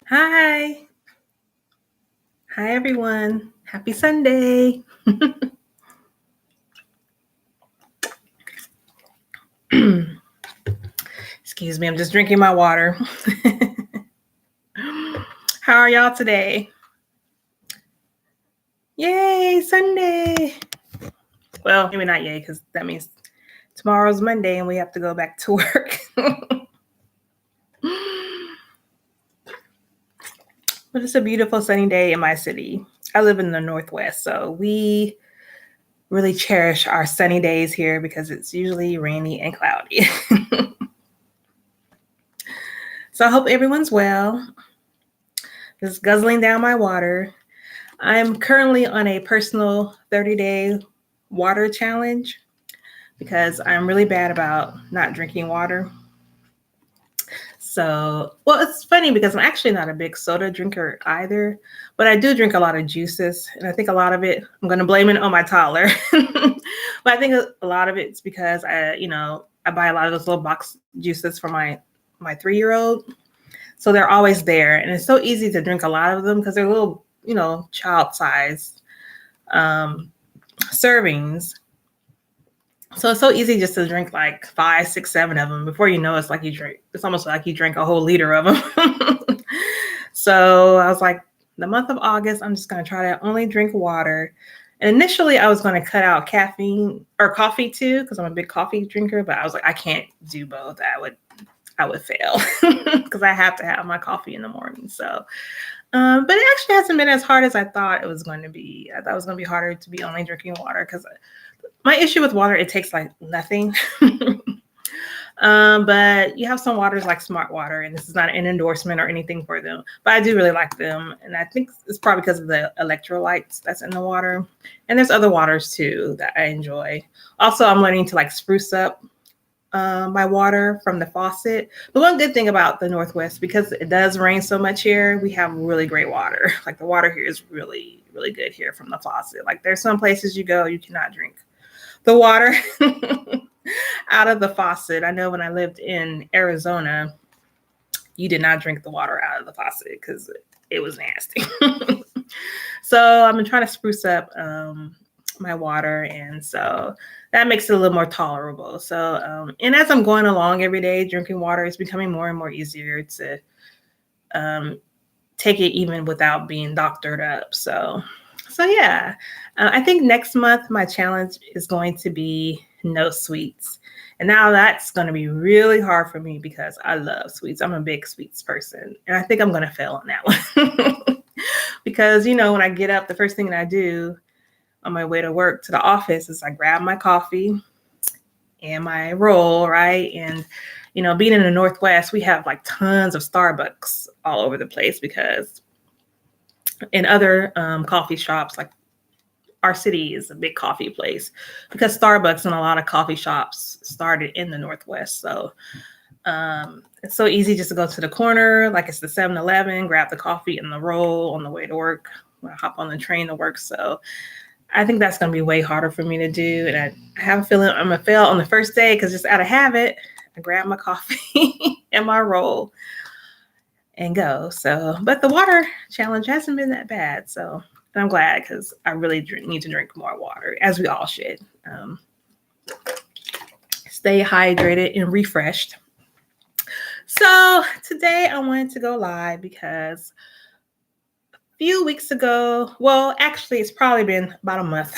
Hi. Hi, everyone. Happy Sunday. Excuse me, I'm just drinking my water. How are y'all today? Yay, Sunday. Well, maybe not yay, because that means tomorrow's Monday and we have to go back to work. But it's a beautiful sunny day in my city. I live in the Northwest, so we really cherish our sunny days here because it's usually rainy and cloudy. So I hope everyone's well. Just guzzling down my water. I'm currently on a personal 30-day water challenge because I'm really bad about not drinking water. So, well, it's funny because I'm actually not a big soda drinker either, but I do drink a lot of juices. And I think a lot of it, I'm going to blame it on my toddler. But I think a lot of it's because I buy a lot of those little box juices for my 3-year-old. So they're always there. And it's so easy to drink a lot of them because they're little, child-sized servings. So it's so easy just to drink like 5, 6, 7 of them. Before you know, it's almost like you drank a whole liter of them. So I was like, the month of August, I'm just going to try to only drink water. And initially, I was going to cut out caffeine or coffee too, because I'm a big coffee drinker. But I was like, I can't do both. I would fail because I have to have my coffee in the morning. So, but it actually hasn't been as hard as I thought it was going to be. I thought it was going to be harder to be only drinking water because my issue with water, it takes like nothing. But you have some waters like Smart Water, and this is not an endorsement or anything for them, but I do really like them. And I think it's probably because of the electrolytes that's in the water. And there's other waters too that I enjoy. Also, I'm learning to like spruce up my water from the faucet. The one good thing about the Northwest, because it does rain so much here, we have really great water. Like the water here is really, really good here from the faucet. Like there's some places you go, you cannot drink the water out of the faucet. I know when I lived in Arizona, you did not drink the water out of the faucet because it was nasty. So I've been trying to spruce up my water, and so that makes it a little more tolerable. So and as I'm going along every day drinking water, it's becoming more and more easier to take it even without being doctored up. So yeah, I think next month my challenge is going to be no sweets. And now that's going to be really hard for me because I love sweets. I'm a big sweets person, and I think I'm going to fail on that one. Because when I get up, the first thing that I do on my way to work to the office is I grab my coffee and my roll, right? And being in the Northwest, we have like tons of Starbucks all over the place because in other coffee shops, like our city is a big coffee place because Starbucks and a lot of coffee shops started in the Northwest. So it's so easy just to go to the corner, like it's the 7-Eleven, grab the coffee and the roll on the way to work when I hop on the train to work. So I think that's going to be way harder for me to do. And I have a feeling I'm going to fail on the first day because just out of habit, I grab my coffee and my roll and go. So, but the water challenge hasn't been that bad. So I'm glad because I really need to drink more water, as we all should. Stay hydrated and refreshed. So today I wanted to go live because a few weeks ago, well, actually, it's probably been about a month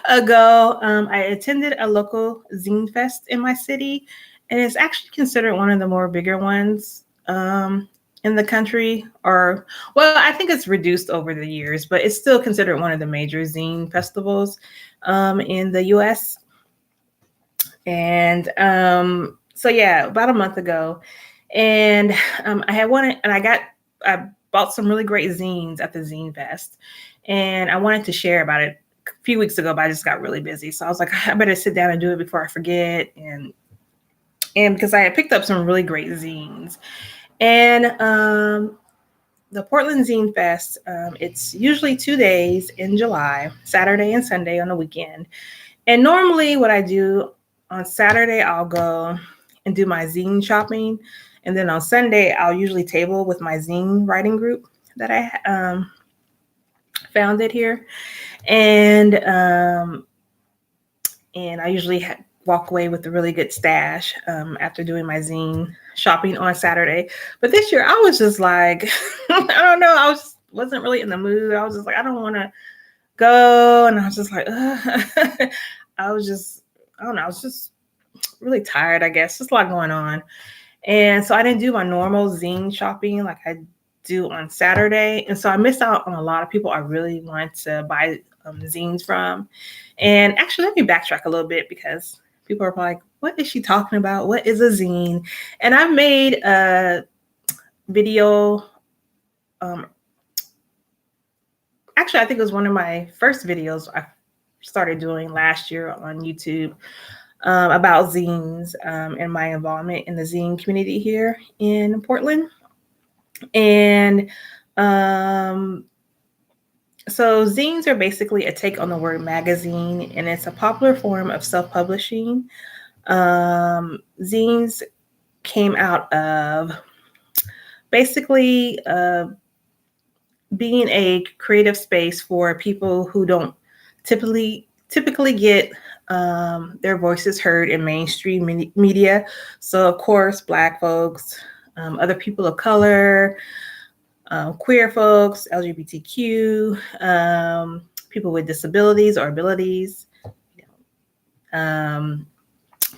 ago, I attended a local Zine Fest in my city, and it's actually considered one of the more bigger ones in the country. Or, well, I think it's reduced over the years, but it's still considered one of the major zine festivals in the U.S. And so, yeah, about a month ago, and I bought some really great zines at the Zine Fest, and I wanted to share about it a few weeks ago, but I just got really busy. So I was like, I better sit down and do it before I forget. And because I had picked up some really great zines. And the Portland Zine Fest, it's usually 2 days in July, Saturday and Sunday on the weekend. And normally what I do on Saturday, I'll go and do my zine shopping. And then on Sunday, I'll usually table with my zine writing group that I founded here. And I usually walk away with a really good stash after doing my zine shopping on Saturday. But this year, I was just like, I don't know, wasn't really in the mood. I was just like, I don't want to go, and I was just like, ugh. I don't know, I was just really tired, I guess. Just a lot going on. And so I didn't do my normal zine shopping like I do on Saturday. And so I missed out on a lot of people I really wanted to buy zines from. And actually, let me backtrack a little bit, because people are like, what is she talking about? What is a zine? And I made a video. Actually, I think it was one of my first videos I started doing last year on YouTube about zines and my involvement in the zine community here in Portland. And so zines are basically a take on the word magazine, and it's a popular form of self-publishing. Zines came out of basically being a creative space for people who don't typically get their voices heard in mainstream media. So, of course, Black folks, other people of color, queer folks, LGBTQ, people with disabilities or abilities,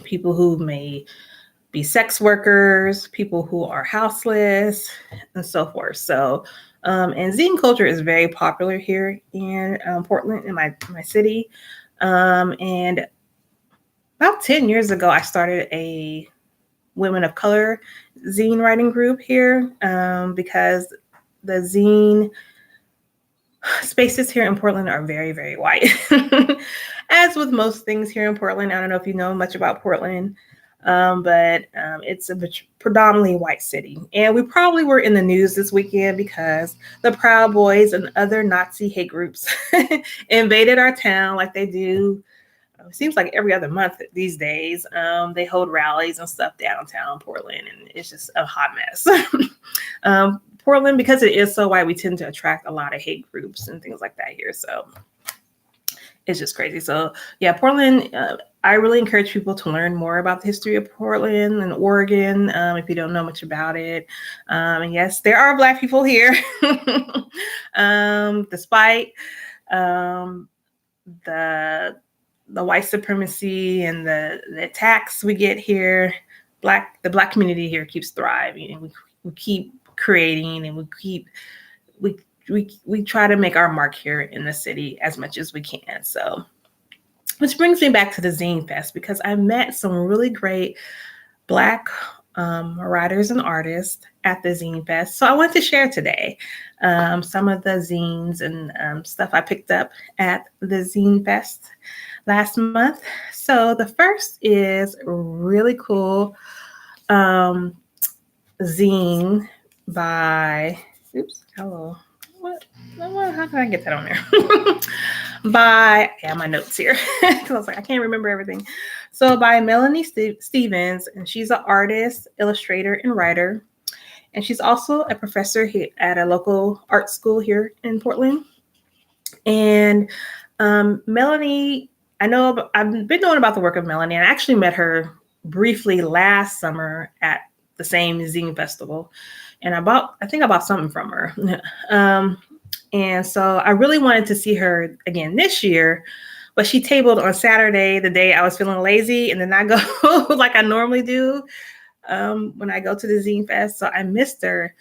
people who may be sex workers, people who are houseless, and so forth. So, and zine culture is very popular here in Portland, in my city. And about 10 years ago, I started a women of color zine writing group here because the zine spaces here in Portland are very, very white. As with most things here in Portland, I don't know if you know much about Portland, but it's a predominantly white city. And we probably were in the news this weekend because the Proud Boys and other Nazi hate groups invaded our town like they do. It seems like every other month these days. They hold rallies and stuff downtown Portland, and it's just a hot mess. Portland, because it is so white, we tend to attract a lot of hate groups and things like that here. So it's just crazy. So yeah, Portland, I really encourage people to learn more about the history of Portland and Oregon if you don't know much about it. And yes, there are Black people here, despite the white supremacy and the attacks we get here. The Black community here keeps thriving, and we keep creating, and we try to make our mark here in the city as much as we can. So, which brings me back to the Zine Fest, because I met some really great Black writers and artists at the Zine Fest. So I want to share today some of the zines and stuff I picked up at the Zine Fest last month. So the first is really cool zine by, how can I get that on there? My notes here, because I was like, I can't remember everything. So by Melanie Stevens, and she's an artist, illustrator, and writer. And she's also a professor here at a local art school here in Portland. And Melanie, I've been knowing about the work of Melanie, and I actually met her briefly last summer at the same zine festival. And I think I bought something from her. And so I really wanted to see her again this year, but she tabled on Saturday, the day I was feeling lazy, and then I go like I normally do when I go to the Zine Fest. So I missed her.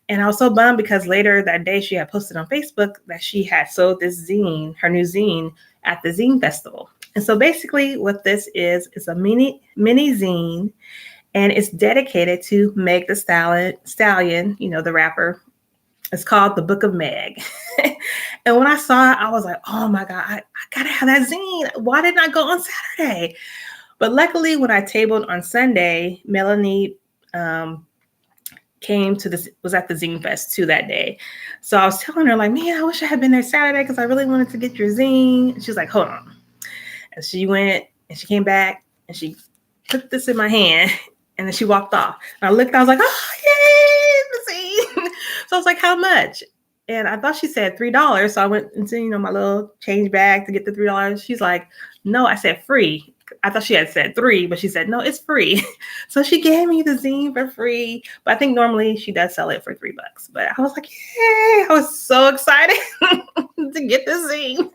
And I was so bummed because later that day she had posted on Facebook that she had sold this zine, her new zine, at the Zine Festival. And so basically what this is a mini zine, and it's dedicated to Meg the Stallion, the rapper. It's called The Book of Meg. And when I saw it, I was like, oh my God, I gotta have that zine. Why didn't I go on Saturday? But luckily, when I tabled on Sunday, Melanie was at the Zine Fest too that day. So I was telling her, like, man, I wish I had been there Saturday because I really wanted to get your zine. And she was like, hold on. And she went and she came back and she put this in my hand. And then she walked off. And I looked, I was like, oh, yay, the zine. So I was like, how much? And I thought she said $3. So I went into, my little change bag to get the $3. She's like, no, I said free. I thought she had said $3, but she said, no, it's free. So she gave me the zine for free. But I think normally she does sell it for $3. But I was like, yay, I was so excited to get the zine.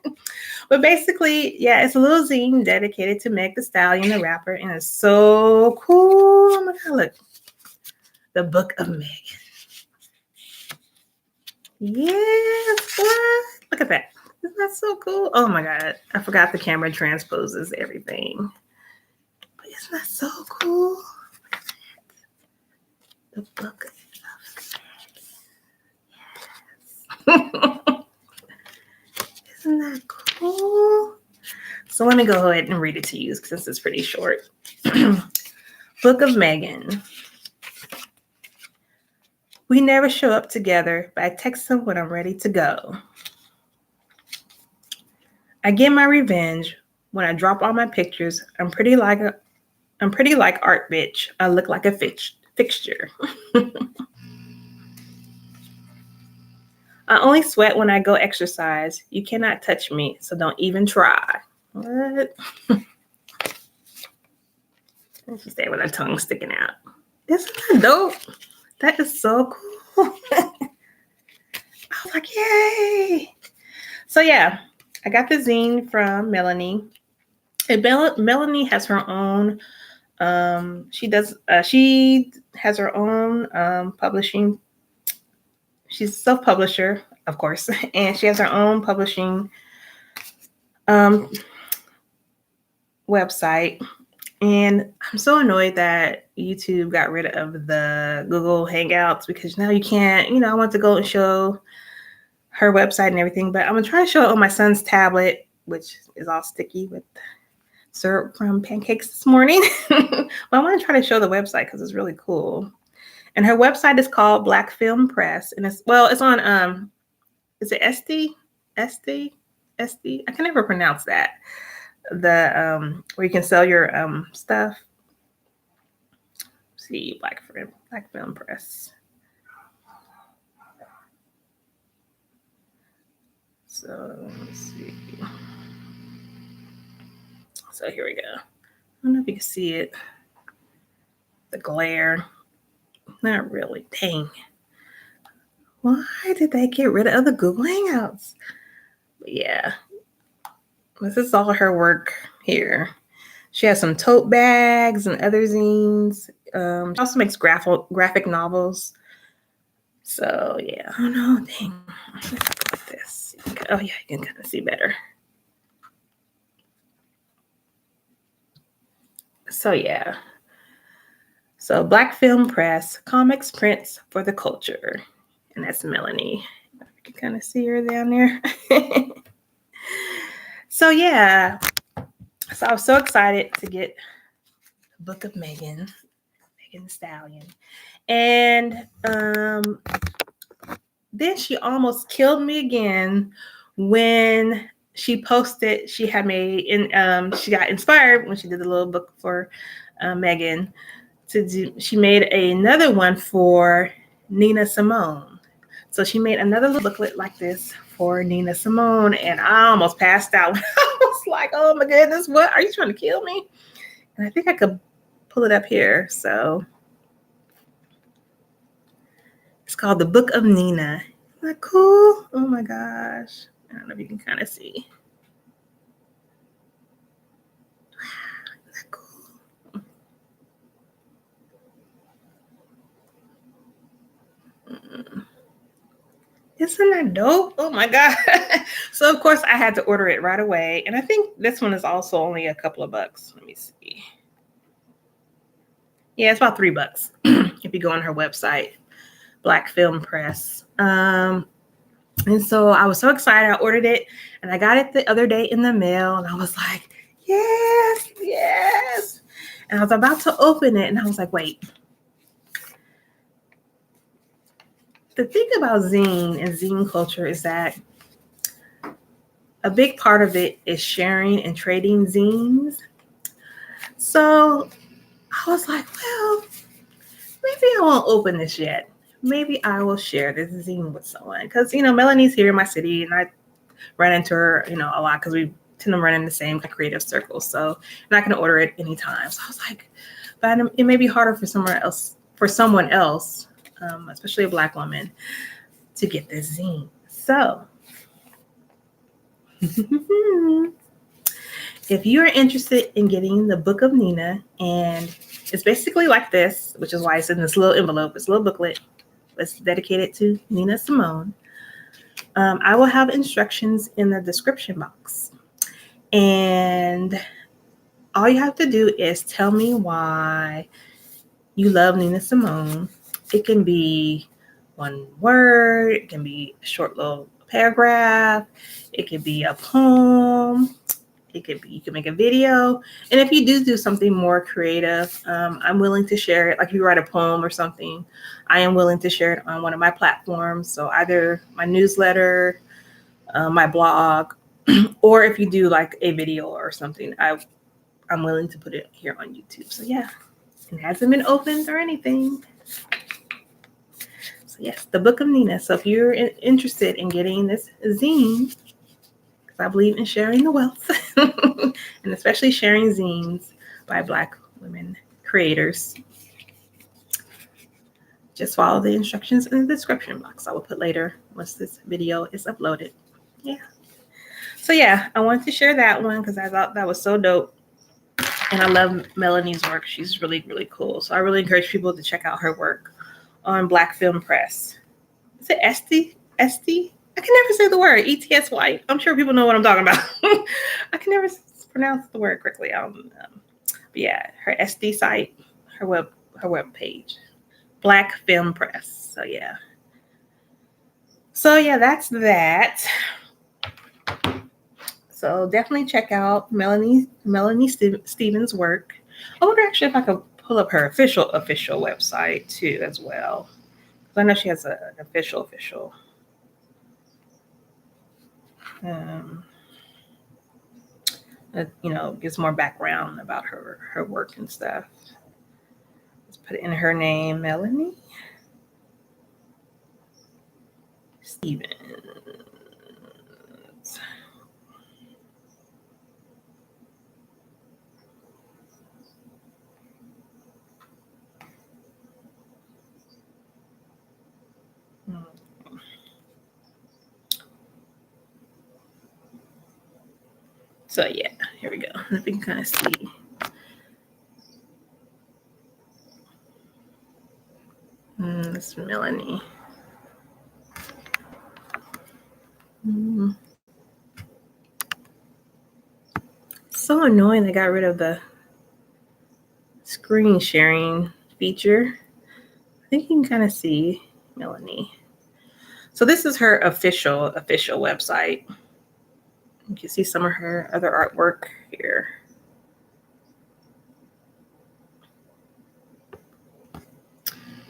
But basically, yeah, it's a little zine dedicated to Meg the Stallion, the rapper, and it's so cool. Oh my God, look. The Book of Meg. Yes, what? Look at that. Isn't that so cool? Oh my God. I forgot the camera transposes everything. But isn't that so cool? The Book of Meg. Yes. Isn't that cool? So let me go ahead and read it to you since it's pretty short. Book of Megan. We never show up together, but I text him when I'm ready to go. I get my revenge when I drop all my pictures. I'm pretty like art bitch. I look like a fixture. I only sweat when I go exercise. You cannot touch me, so don't even try. What? She stayed with her tongue sticking out. Isn't that dope? That is so cool. I was like, yay. So yeah, I got the zine from Melanie. And Melanie has her own, she has her own publishing. She's a self-publisher, of course, and she has her own publishing website. And I'm so annoyed that YouTube got rid of the Google Hangouts because now you can't, I want to go and show her website and everything, but I'm going to try to show it on my son's tablet, which is all sticky with syrup from pancakes this morning. But I want to try to show the website because it's really cool. And her website is called BlackFemPress. And it's on, is it SD? I can never pronounce that. The where you can sell your stuff. See, BlackFemPress. So let's see. So here we go. I don't know if you can see it. The glare. Not really. Dang. Why did they get rid of the Google Hangouts? But yeah. This is all her work here. She has some tote bags and other zines. She also makes graphic novels. So yeah, oh no, dang. Let's go like this. Oh yeah, you can kind of see better. So yeah. So BlackFemPress, comics, prints for the culture. And that's Melanie. You can kind of see her down there. So yeah. So I was so excited to get the Book of Megan the Stallion. And then she almost killed me again when she posted, she got inspired when she did the little book for Megan she made another one for Nina Simone. So she made another little booklet like this for Nina Simone, and I almost passed out. I was like, oh my goodness, what? Are you trying to kill me? And I think I could pull it up here. So it's called The Book of Nina. Isn't that cool? Oh my gosh. I don't know if you can kind of see. Isn't that cool? Isn't that dope? Oh my God. So of course I had to order it right away. And I think this one is also only a couple of bucks. Let me see. Yeah, it's about $3 if you go on her website, BlackFemPress. And so I was so excited. I ordered it and I got it the other day in the mail and I was like, yes. And I was about to open it and I was like, wait. The thing about zine and zine culture is that a big part of it is sharing and trading zines. So I was like, well, maybe I won't open this yet. Maybe I will share this zine with someone because, Melanie's here in my city and I run into her, a lot because we tend to run in the same creative circles. So, and I can order it anytime. So I was like, but it may be harder for someone else, especially a Black woman, to get this zine. So, if you are interested in getting the Book of Nina, and it's basically like this, which is why it's in this little envelope, it's a little booklet. It's dedicated to Nina Simone. I will have instructions in the description box. And all you have to do is tell me why you love Nina Simone. It can be one word. It can be a short little paragraph. It could be a poem. You can make a video. And if you do something more creative, I'm willing to share it. Like if you write a poem or something, I am willing to share it on one of my platforms. So either my newsletter, my blog, or if you do like a video or something, I'm willing to put it here on YouTube. So yeah, it hasn't been opened or anything. So yes, the Book of Nina. So if you're interested in getting this zine, I believe in sharing the wealth, and especially sharing zines by Black women creators. Just follow the instructions in the description box. I will put later once this video is uploaded. Yeah. So yeah, I wanted to share that one because I thought that was so dope. And I love Melanie's work. She's really, really cool. So I really encourage people to check out her work on BlackFemPress. Is it Esty? I can never say the word ETSY. I'm sure people know what I'm talking about. I can never pronounce the word correctly. But yeah, her SD site, her web page, BlackFemPress. So yeah, that's that. So definitely check out Melanie Stevens' work. I wonder actually if I could pull up her official website too as well. I know she has an official. Gives more background about her work and stuff. Let's put in her name, Melanie Stevens. So yeah, here we go. If we can kind of see. It's Melanie. So annoying they got rid of the screen sharing feature. I think you can kind of see Melanie. So this is her official website. You can see some of her other artwork here.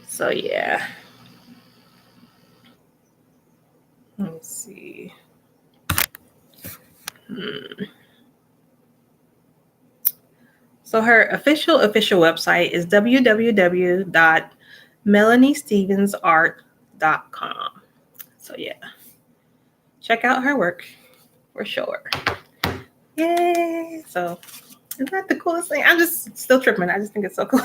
So yeah. Let's see. So her official website is www.melaniestevensart.com. So yeah, check out her work for sure. Yay! So isn't that the coolest thing? I'm just still tripping. I just think it's so cool.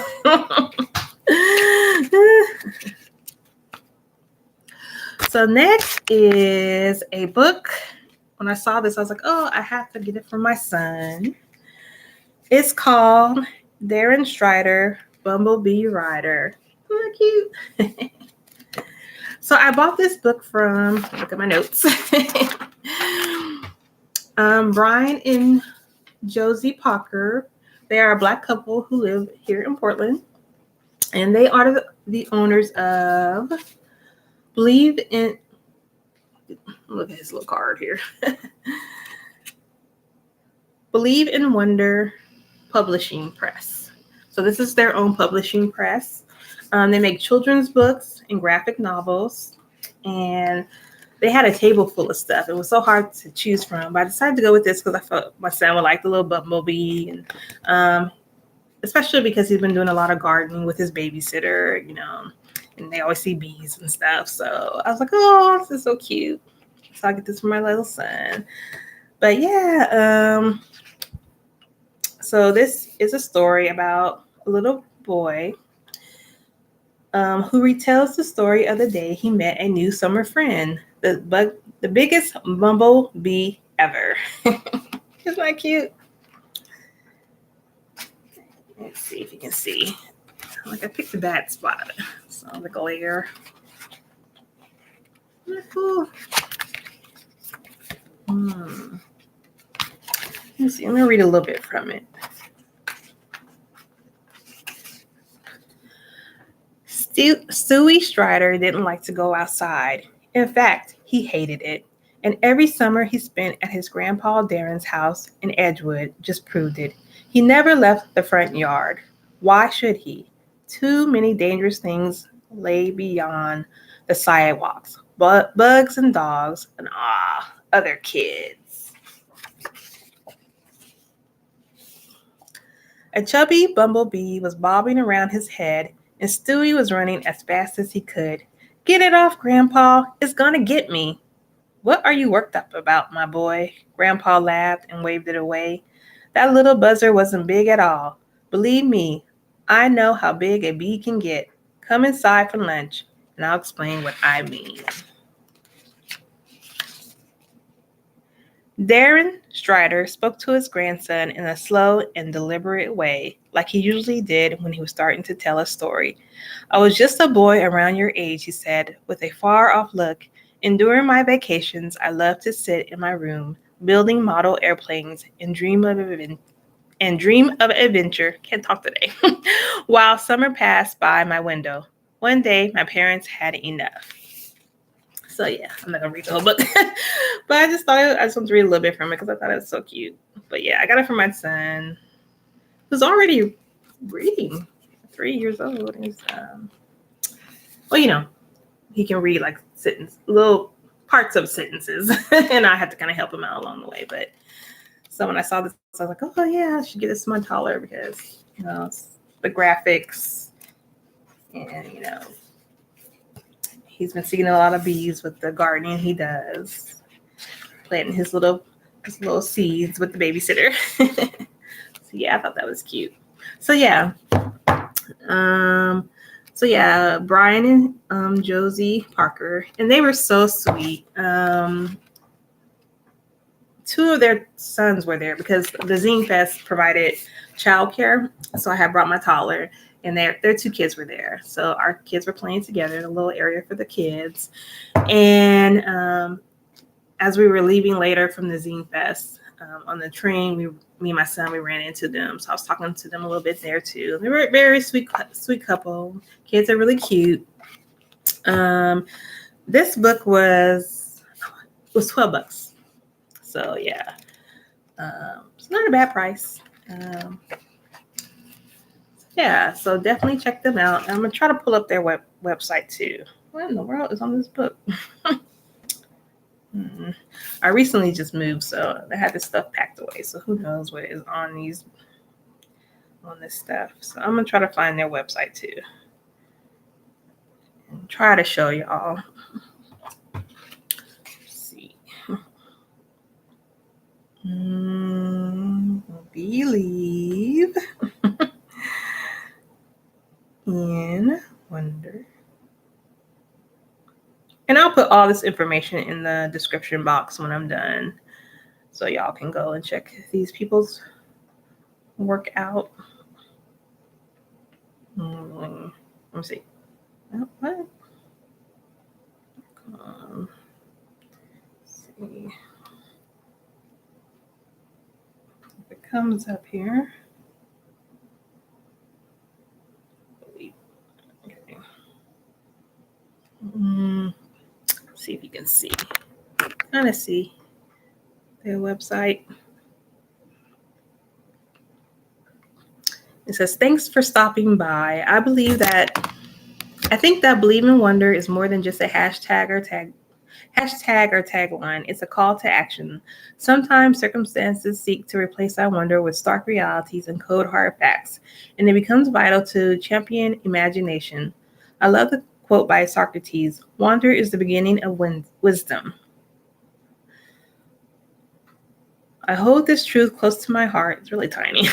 So next is a book. When I saw this, I was like, oh, I have to get it for my son. It's called Darren Strider, Bumblebee Rider. Oh, cute. So I bought this book from, look at my notes, Brian and Josie Parker. They are a Black couple who live here in Portland. And they are the owners of Believe in, look at his little card here. Believe in Wonder Publishing Press. So this is their own publishing press. They make children's books and graphic novels. And they had a table full of stuff. It was so hard to choose from. But I decided to go with this because I felt my son would like the little bumblebee. And especially because he's been doing a lot of gardening with his babysitter, and they always see bees and stuff. So I was like, oh, this is so cute. So I get this for my little son. But yeah, so this is a story about a little boy who retells the story of the day he met a new summer friend, the biggest bumblebee ever. Isn't that cute? Let's see if you can see. Like I picked a bad spot. So the glare. Isn't that cool? Let's see. I'm gonna read a little bit from it. Stewie Strider didn't like to go outside. In fact, he hated it. And every summer he spent at his grandpa Darren's house in Edgewood just proved it. He never left the front yard. Why should he? Too many dangerous things lay beyond the sidewalks. Bugs and dogs and other kids. A chubby bumblebee was bobbing around his head, and Stewie was running as fast as he could. Get it off, Grandpa. It's gonna get me. What are you worked up about, my boy? Grandpa laughed and waved it away. That little buzzer wasn't big at all. Believe me, I know how big a bee can get. Come inside for lunch, and I'll explain what I mean. Darren Strider spoke to his grandson in a slow and deliberate way, like he usually did when he was starting to tell a story. I was just a boy around your age, he said, with a far-off look. And during my vacations, I loved to sit in my room, building model airplanes and dream of adventure. Can't talk today. While summer passed by my window. One day, my parents had enough. So yeah, I'm not gonna read the whole book, but I just wanted to read a little bit from it because I thought it was so cute. But yeah, I got it from my son, who's already reading, 3 years old. He's he can read like little parts of sentences, and I had to kind of him out along the way. But so when I saw this, I was like, oh yeah, I should get this to my toddler because the graphics, and he's been seeing a lot of bees with the gardening he does, planting his little seeds with the babysitter. So yeah, I thought that was cute. So yeah, Brian and Josie Parker, and they were so sweet. 2 of their sons were there because the Zine Fest provided childcare. So I had brought my toddler, and their 2 kids were there. So our kids were playing together in a little area for the kids. And as we were leaving later from the Zine Fest, on the train, me and my son, we ran into them. So I was talking to them a little bit there too. They were a very sweet couple. Kids are really cute. This book was $12. So yeah, it's not a bad price. Yeah, so definitely check them out. I'm gonna try to pull up their website too. What in the world is on this book? I recently just moved, so I had this stuff packed away. So who knows what is on this stuff. So I'm gonna try to find their website too and try to show y'all. Let's see. Believe in wonder. And I'll put all this information in the description box when I'm done, so y'all can go and check these people's work out. Let me see. Oh, what? Let's see if it comes up here. Okay. See if you can see. Kind of see their website. It says, thanks for stopping by. I think that Believe in Wonder is more than just a hashtag or tag. Hashtag or tagline, it's a call to action. Sometimes circumstances seek to replace our wonder with stark realities and cold hard facts, and it becomes vital to champion imagination. I love the quote by Socrates, wonder is the beginning of wisdom. I hold this truth close to my heart. It's really tiny.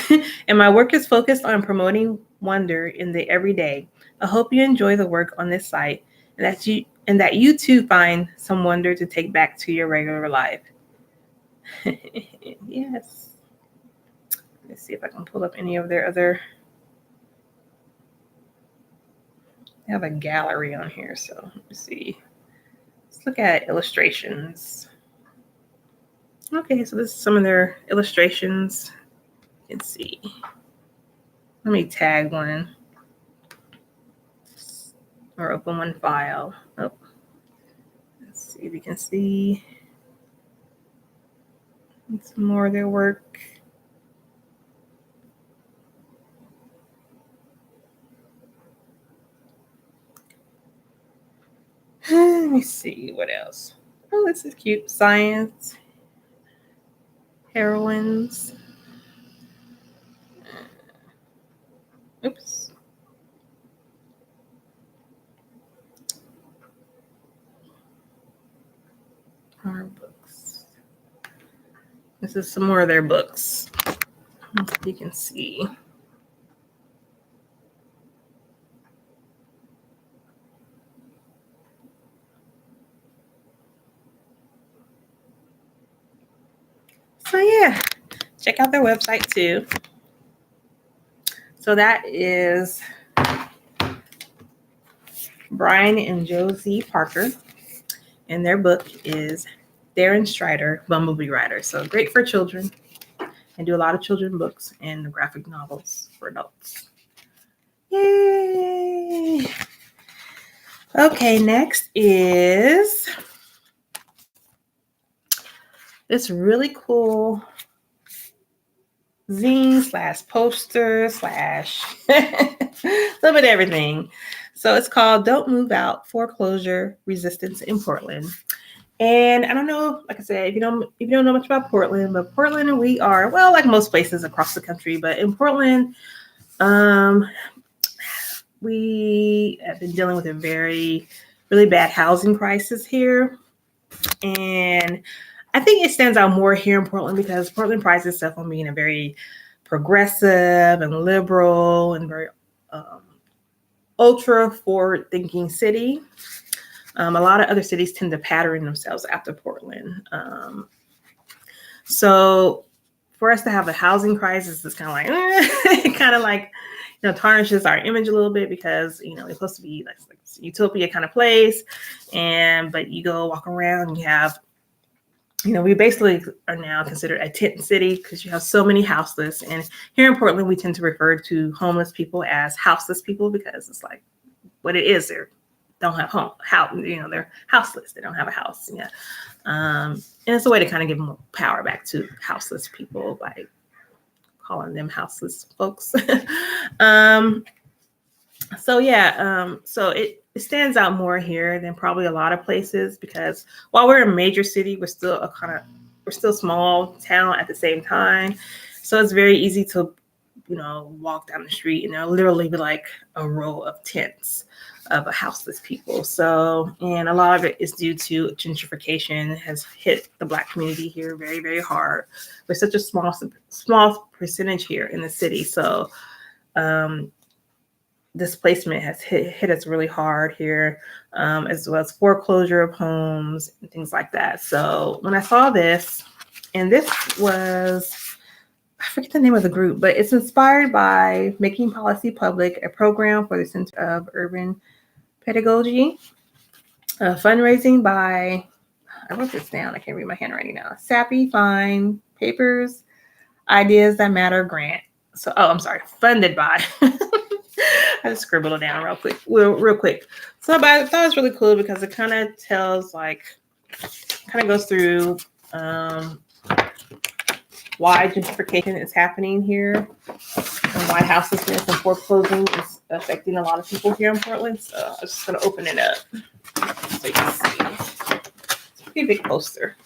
And my work is focused on promoting wonder in the everyday. I hope you enjoy the work on this site and that you too find some wonder to take back to your regular life. Yes. Let's see if I can pull up any of their other. They have a gallery on here, so let me see. Let's look at illustrations. Okay, so this is some of their illustrations. You can see. Let me tag one or open one file. Oh, let's see if you can see some more of their work. Let me see what else. Oh, this is cute. Science. Heroines. Oops. Our books. This is some more of their books. You can see. So yeah, check out their website too. So that is Brian and Josie Parker, and their book is Darren Strider, Bumblebee Rider. So great for children. I do a lot of children books and graphic novels for adults. Yay! Okay, next is this really cool zine / poster / a little bit of everything. So it's called Don't Move Out, Foreclosure Resistance in Portland. And I don't know, like I said, if you don't know much about Portland, but Portland, we are, well, like most places across the country, but in Portland, we have been dealing with a really bad housing crisis here. And I think it stands out more here in Portland because Portland prides itself on being a very progressive and liberal and very ultra forward-thinking city. A lot of other cities tend to pattern themselves after Portland. So for us to have a housing crisis is kind of like, tarnishes our image a little bit because, it's supposed to be like utopia kind of place. But you go walk around, you have, we basically are now considered a tent city because you have so many houseless. And here in Portland, we tend to refer to homeless people as houseless people because it's like what it is. They don't have they're houseless. They don't have a house. Yeah. And it's a way to kind of give more power back to houseless people by calling them houseless folks. So it stands out more here than probably a lot of places because while we're a major city, we're still a small town at the same time. So it's very easy to, walk down the street and there'll literally be like a row of tents of houseless people. So, and a lot of it is due to gentrification has hit the Black community here very, very hard. We're such a small percentage here in the city. So, displacement has hit us really hard here, as well as foreclosure of homes and things like that. So when I saw this, and this was, I forget the name of the group, but it's inspired by Making Policy Public, a program for the Center of Urban Pedagogy, fundraising by, I wrote this down, I can't read my handwriting now, Sappi, Fine, Papers, Ideas That Matter grant. So, funded by, I just scribbled it down real quick. So I thought it was really cool because it kind of goes through why gentrification is happening here and why houselessness and foreclosing is affecting a lot of people here in Portland. So I'm just going to open it up so you can see. pretty big poster.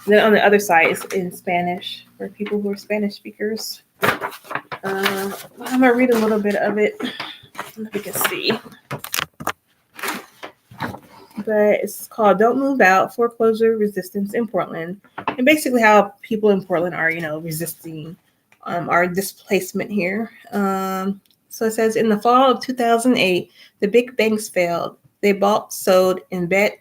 Then on the other side is in Spanish for people who are Spanish speakers. I'm gonna read a little bit of it. I don't know if you can see. But it's called Don't Move Out, Foreclosure Resistance in Portland. And basically how people in Portland are, resisting our displacement here. So it says, in the fall of 2008, the big banks failed. They bought, sold, and bet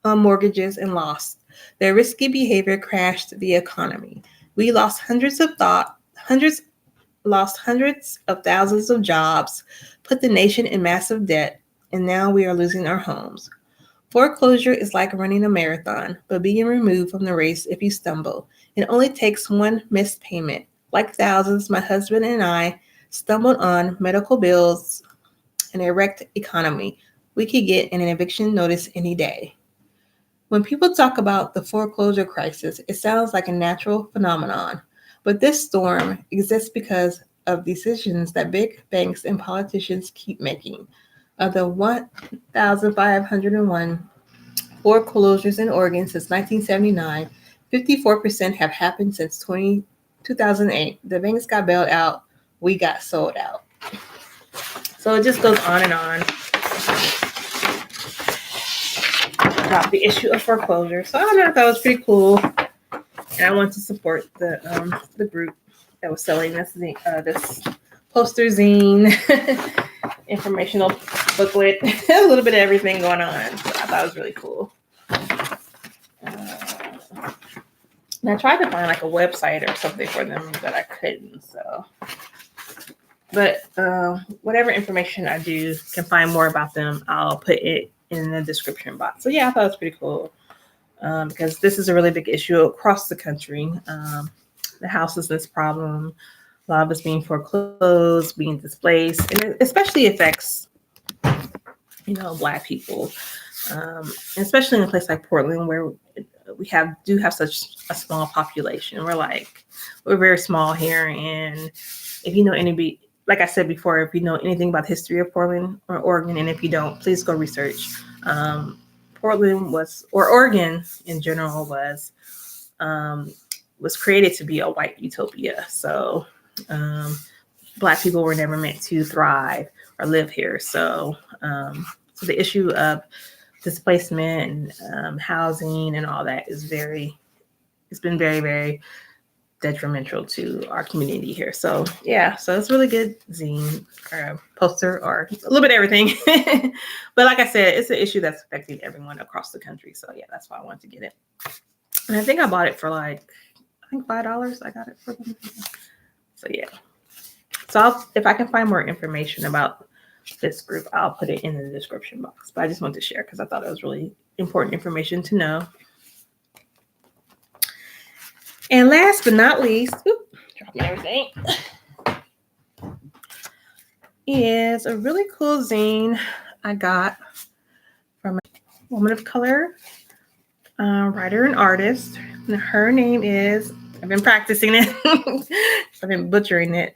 on mortgages and lost. Their risky behavior crashed the economy. We lost hundreds of thousands of jobs, put the nation in massive debt, and now we are losing our homes. Foreclosure is like running a marathon, but being removed from the race if you stumble. It only takes one missed payment. Like thousands, my husband and I stumbled on medical bills and a wrecked economy. We could get an eviction notice any day. When people talk about the foreclosure crisis, it sounds like a natural phenomenon. But this storm exists because of decisions that big banks and politicians keep making. Of the 1,501 foreclosures in Oregon since 1979, 54% have happened since 2008. The banks got bailed out. We got sold out. So it just goes on and on about the issue of foreclosure. So I don't know if that was pretty cool. And I want to support the group that was selling this poster zine, informational booklet, a little bit of everything going on. So I thought it was really cool. And I tried to find like a website or something for them, but I couldn't. So, but whatever information I can find more about them, I'll put it in the description box. So yeah, I thought it was pretty cool. Because this is a really big issue across the country. The houselessness problem, a lot of us being foreclosed, being displaced, and it especially affects, Black people, especially in a place like Portland where we do have such a small population. We're very small here, and if you know like I said before, if you know anything about the history of Portland or Oregon, and if you don't, please go research. Oregon in general was created to be a white utopia. So Black people were never meant to thrive or live here. So the issue of displacement and housing and all that it's been very, very detrimental to our community here. So yeah, so it's really good zine or poster or a little bit of everything. But like I said, it's an issue that's affecting everyone across the country. So yeah, that's why I wanted to get it. And I think I bought it for $5. I got it for them. So yeah. So if I can find more information about this group, I'll put it in the description box. But I just wanted to share because I thought it was really important information to know. And last but not least, dropping everything, is a really cool zine I got from a woman of color, writer and artist. And her name is, I've been practicing it, I've been butchering it,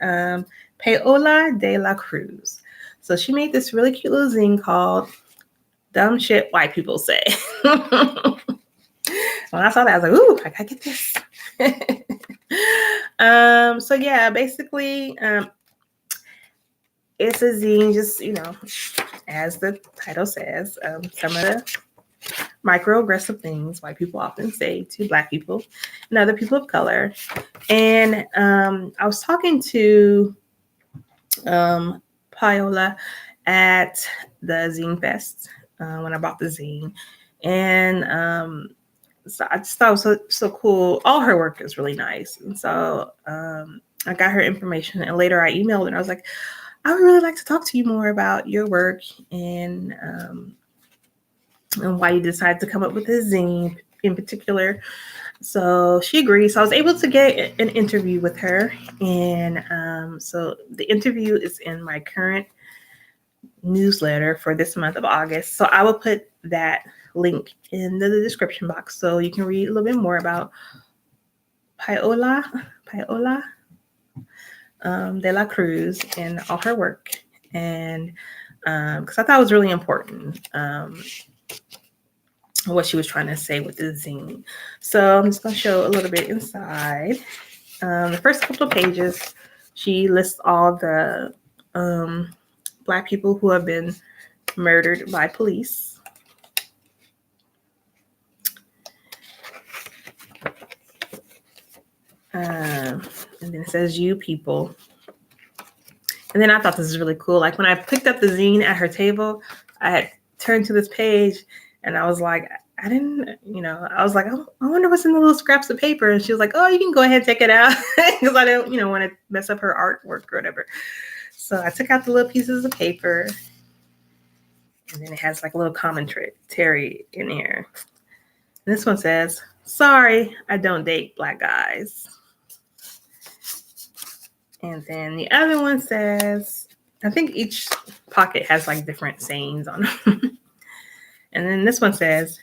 Paola de la Cruz. So she made this really cute little zine called Dumb Shit White People Say. When I saw that, I was like, ooh, I gotta get this. So yeah, basically, it's a zine, just, as the title says, some of the microaggressive things white people often say to Black people and other people of color. And I was talking to Paola at the Zine Fest when I bought the zine. And so I just thought it was so cool. All her work is really nice. And so I got her information, and later I emailed her and I was like, I would really like to talk to you more about your work and why you decided to come up with this zine in particular. So she agreed. So I was able to get an interview with her. And so the interview is in my current newsletter for this month of August. So I will put that link in the description box so you can read a little bit more about Paola de la Cruz and all her work. And because I thought it was really important. what she was trying to say with the zine. So I'm just going to show a little bit inside. The first couple of pages, she lists all the Black people who have been murdered by police. And then it says you people. And then I thought this was really cool. Like when I picked up the zine at her table, I had turned to this page and I was like, I was like, oh, I wonder what's in the little scraps of paper. And she was like, oh, you can go ahead and take it out because I didn't, want to mess up her artwork or whatever. So I took out the little pieces of paper and then it has like a little commentary in here. And this one says, sorry, I don't date Black guys. And then the other one says, I think each pocket has like different sayings on them. And then this one says,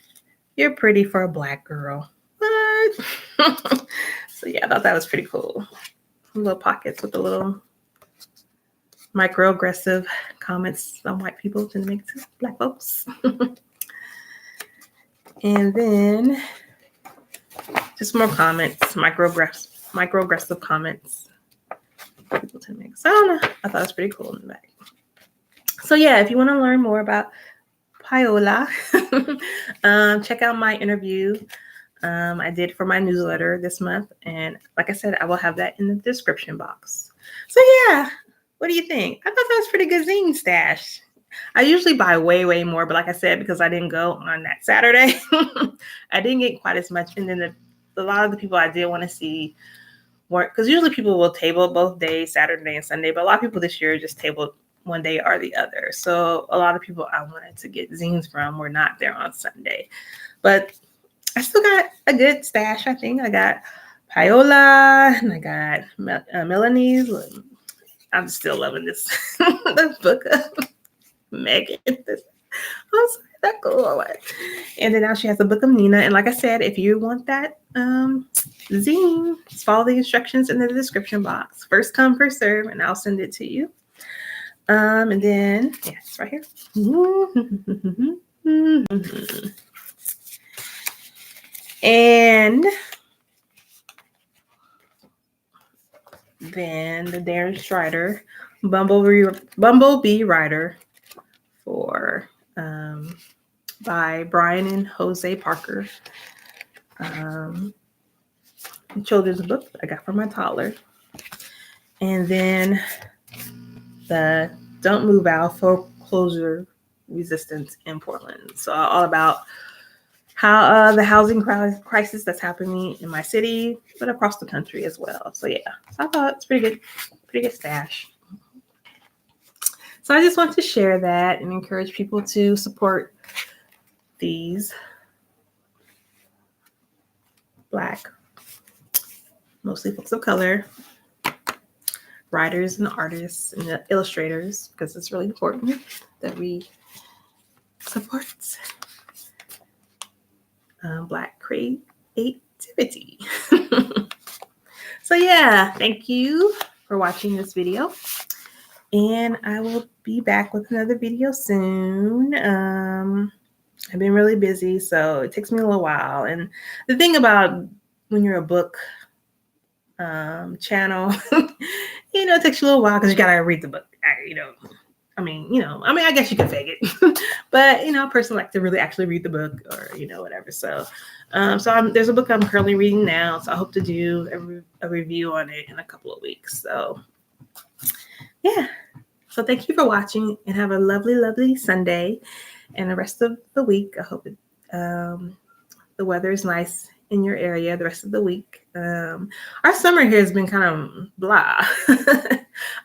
you're pretty for a Black girl. What? So yeah, I thought that was pretty cool. Little pockets with the little microaggressive comments on white people to make to Black folks. And then just more comments, microaggressive comments. People to make. So I don't know. I thought it was pretty cool in the back. So yeah, if you want to learn more about Paola, check out my interview I did for my newsletter this month. And like I said, I will have that in the description box. So yeah, what do you think? I thought that was pretty good zine stash. I usually buy way, way more, but like I said, because I didn't go on that Saturday, I didn't get quite as much. And then a lot of the people I did want to see weren't, because usually people will table both days, Saturday and Sunday, but a lot of people this year just tabled one day or the other. So a lot of people I wanted to get zines from were not there on Sunday. But I still got a good stash, I think. I got Paola and I got Melanie's. I'm still loving this the book of Megan. I'm sorry, that cool. And then now she has the book of Nina. And like I said, if you want that zine, just follow the instructions in the description box. First come, first serve, and I'll send it to you. And then, yeah, it's right here. And then the Darren Strider Bumblebee Rider for by Brian and Jose Parker. Children's book I got from my toddler. And then the Don't Move Out Foreclosure Resistance in Portland. So all about how the housing crisis that's happening in my city, but across the country as well. So yeah, I thought it's pretty good stash. So I just want to share that and encourage people to support these Black, mostly folks of color, writers and artists and illustrators, because it's really important that we support Black creativity. So yeah, thank you for watching this video. And I will be back with another video soon. I've been really busy, so it takes me a little while. And the thing about when you're a book channel, it takes you a little while because you got to read the book. I guess you can fake it, but a person like to really actually read the book or whatever. So, there's a book I'm currently reading now, so I hope to do a review on it in a couple of weeks. So, yeah. So thank you for watching and have a lovely, lovely Sunday and the rest of the week. I hope the weather is nice in your area the rest of the week. Our summer here has been kind of blah.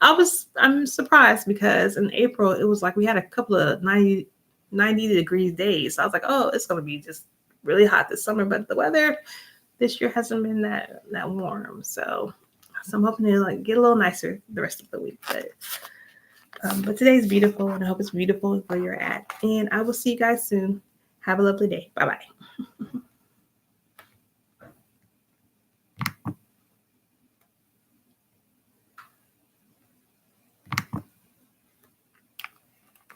I'm surprised because in April, it was like we had a couple of 90 degree days. So I was like, oh, it's going to be just really hot this summer. But the weather this year hasn't been that warm. So I'm hoping to get a little nicer the rest of the week. But today's beautiful, and I hope it's beautiful where you're at. And I will see you guys soon. Have a lovely day. Bye-bye.